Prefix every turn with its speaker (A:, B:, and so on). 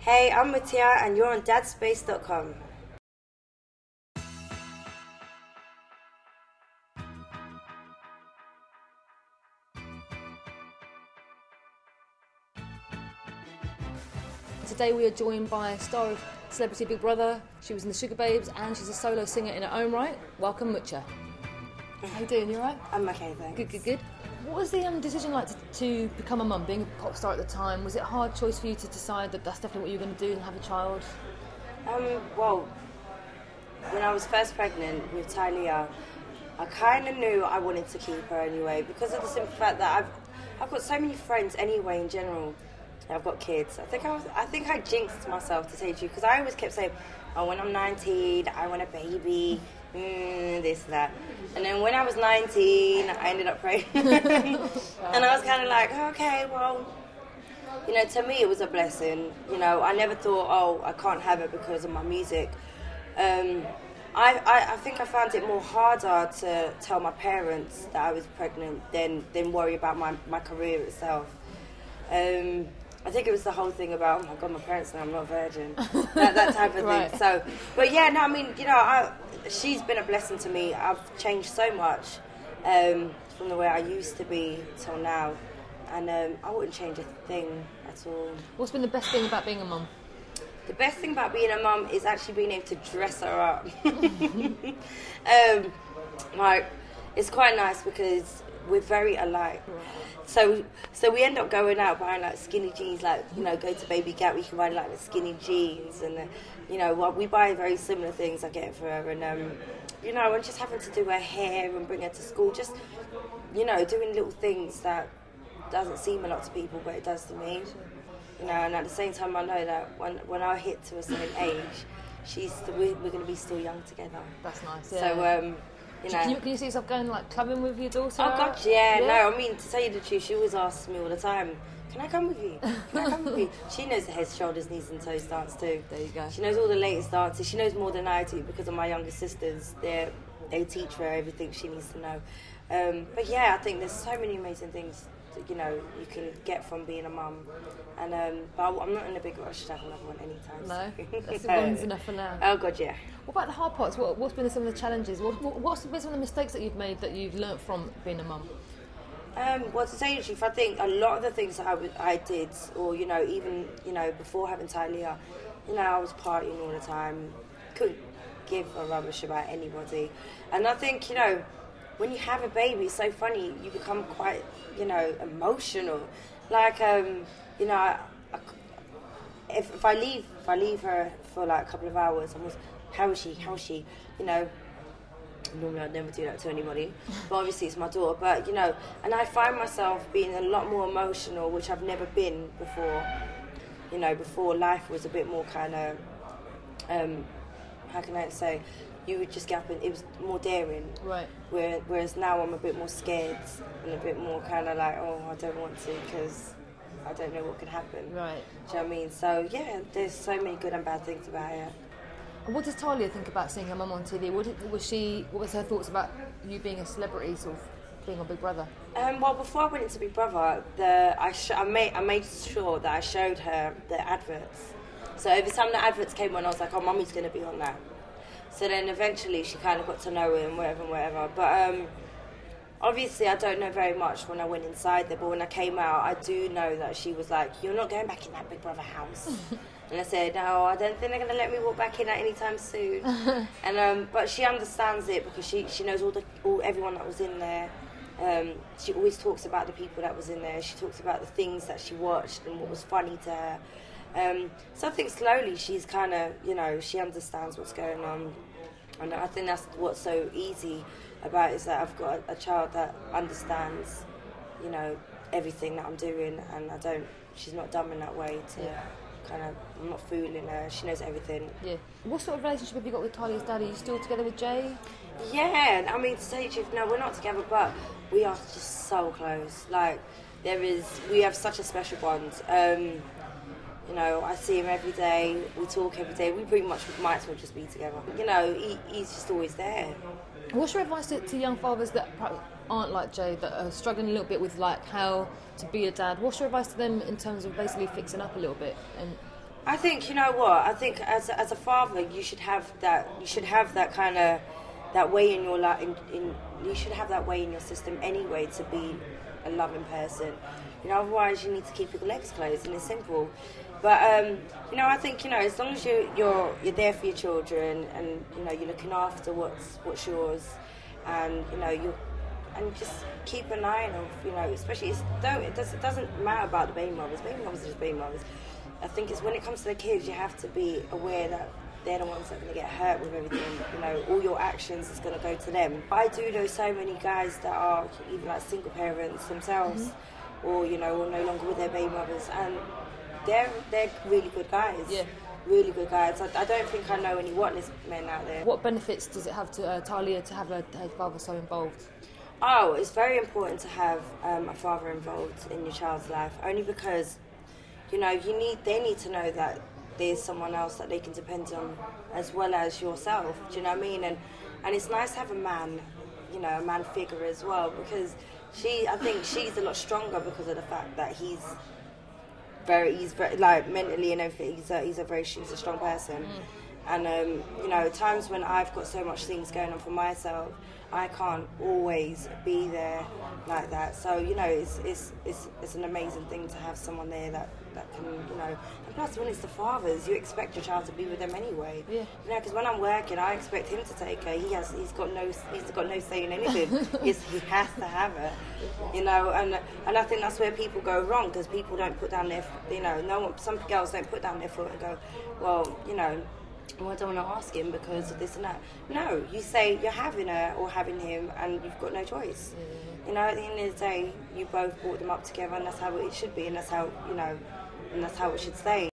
A: Hey, I'm Mutya and you're on dadspace.com.
B: Today we are joined by a star of Celebrity Big Brother. She was in the Sugar Babes and she's a solo singer in her own right. Welcome, Mutya. How you doing? You alright?
A: I'm okay, thanks.
B: Good. What was the decision like to become a mum, being a pop star at the time? Was it a hard choice for you to decide that that's definitely what you were going to do and have a child?
A: Well, when I was first pregnant with Talia, I kind of knew I wanted to keep her anyway because of the simple fact that I've got so many friends anyway in general. I've got kids. I think I jinxed myself, to say to you, because I always kept saying, oh, when I'm 19, I want a baby, this, that. And then when I was 19, I ended up pregnant. And I was kind of like, okay, well, you know, to me it was a blessing. You know, I never thought, oh, I can't have it because of my music. I think I found it more harder to tell my parents that I was pregnant than worry about my career itself. I think it was the whole thing about, oh my God, my parents know I'm not a virgin, that type of
B: Right.
A: thing. So, but yeah, no, I mean, you know, she's been a blessing to me. I've changed so much from the way I used to be till now, and I wouldn't change a thing at all.
B: What's been the best thing about being a mum?
A: The best thing about being a mum is actually being able to dress her up. Like, it's quite nice because we're very alike. So we end up going out buying like skinny jeans, like, you know, go to Baby Gap, we can buy like the skinny jeans, and you know, we buy very similar things I get for her, and you know, and just having to do her hair and bring her to school, just, you know, doing little things that doesn't seem a lot to people, but it does to me. You know, and at the same time, I know that when I hit to a certain age, we're going to be still young together.
B: That's nice. Yeah.
A: So, you know.
B: Can you see yourself going like clubbing with your daughter?
A: Oh God, yeah. No, I mean, to tell you the truth, she always asks me all the time, can I come with you? Can I come with you? She knows the head, shoulders, knees and toes dance too.
B: There you go.
A: She knows all the latest dances. She knows more than I do because of my younger sisters. They teach her everything she needs to know. But yeah, I think there's so many amazing things that, you know, you can get from being a mum. And but I'm not in a big rush to have another one anytime soon.
B: No, that's one's enough for now.
A: Oh God, yeah.
B: What about the hard parts? What's been some of the challenges? What's been some of the mistakes that you've made that you've learnt from being a mum?
A: Well, to tell you the truth, I think a lot of the things that I did, or, you know, even, you know, before having Talia, you know, I was partying all the time, couldn't give a rubbish about anybody. And I think, you know, when you have a baby, it's so funny, you become quite, you know, emotional. Like, you know, if I leave her for like a couple of hours, I'm just, how is she? You know, normally I'd never do that to anybody, but obviously it's my daughter. But, you know, and I find myself being a lot more emotional, which I've never been before. You know, before life was a bit more kind of, how can I say, you would just get up and it was more daring.
B: Right.
A: Whereas now I'm a bit more scared and a bit more kind of like, oh, I don't want to because I don't know what could happen.
B: Right.
A: Do you know what I mean? So, yeah, there's so many good and bad things about it.
B: And what does Talia think about seeing her mum on TV? What was her thoughts about you being a celebrity, sort of being on Big Brother?
A: Well, before I went into Big Brother, I made sure that I showed her the adverts. So every time the adverts came on, I was like, oh, Mummy's going to be on that. So then eventually she kind of got to know it and whatever. But obviously I don't know very much when I went inside there, but when I came out, I do know that she was like, you're not going back in that Big Brother house. And I said, no, I don't think they're going to let me walk back in that anytime soon. And but she understands it because she knows everyone that was in there. She always talks about the people that was in there. She talks about the things that she watched and what was funny to her. So I think slowly she's kind of, you know, she understands what's going on. And I think that's what's so easy about it, is that I've got a child that understands, you know, everything that I'm doing, and she's not dumb in that way to kind of, I'm not fooling her, she knows everything.
B: Yeah. What sort of relationship have you got with Talia's dad? Are you still together with Jay?
A: Yeah, I mean, to tell you the truth, no, we're not together, but we are just so close. Like, we have such a special bond. You know, I see him every day, we talk every day, we pretty much might as well just be together. You know, he's just always there.
B: What's your advice to young fathers that aren't like Jay, that are struggling a little bit with like how to be a dad? What's your advice to them in terms of basically fixing up a little bit? And
A: I think, you know what? I think as a father, you should have that. You should have that kind of that way in your life. You should have that way in your system anyway to be a loving person. You know, otherwise you need to keep your legs closed, and it's simple. But you know, I think, you know, as long as you're there for your children, and you know you're looking after what's yours, and you know and just keep an eye on, you know, especially it doesn't matter about the baby mothers. Baby mothers are just baby mothers. I think it's when it comes to the kids, you have to be aware that they're the ones that are going to get hurt with everything. You know, all your actions is going to go to them. I do know so many guys that are either like single parents themselves, or you know, or no longer with their baby mothers, and they're really good guys.
B: Yeah.
A: Really good guys. I don't think I know any whatless men out there.
B: What benefits does it have to Talia to have her father so involved?
A: Oh, it's very important to have a father involved in your child's life, only because, you know, they need to know that there's someone else that they can depend on as well as yourself. Do you know what I mean? And it's nice to have a man, you know, a man figure as well, because I think she's a lot stronger because of the fact that he's very like mentally and everything. He's a strong person. And you know, times when I've got so much things going on for myself, I can't always be there like that. So you know, it's an amazing thing to have someone there that can, you know. And plus, when it's the fathers, you expect your child to be with them anyway.
B: Yeah.
A: You know, because when I'm working, I expect him to take her. He's got no say in anything. He has to have her. You know, and I think that's where people go wrong, because people don't put down their, you know, some girls don't put down their foot and go, well, you know, well, I don't want to ask him because of this and that. No, you say you're having her or having him, and you've got no choice. You know, at the end of the day, you both brought them up together, and that's how it should be, and that's how, you know, and that's how it should stay.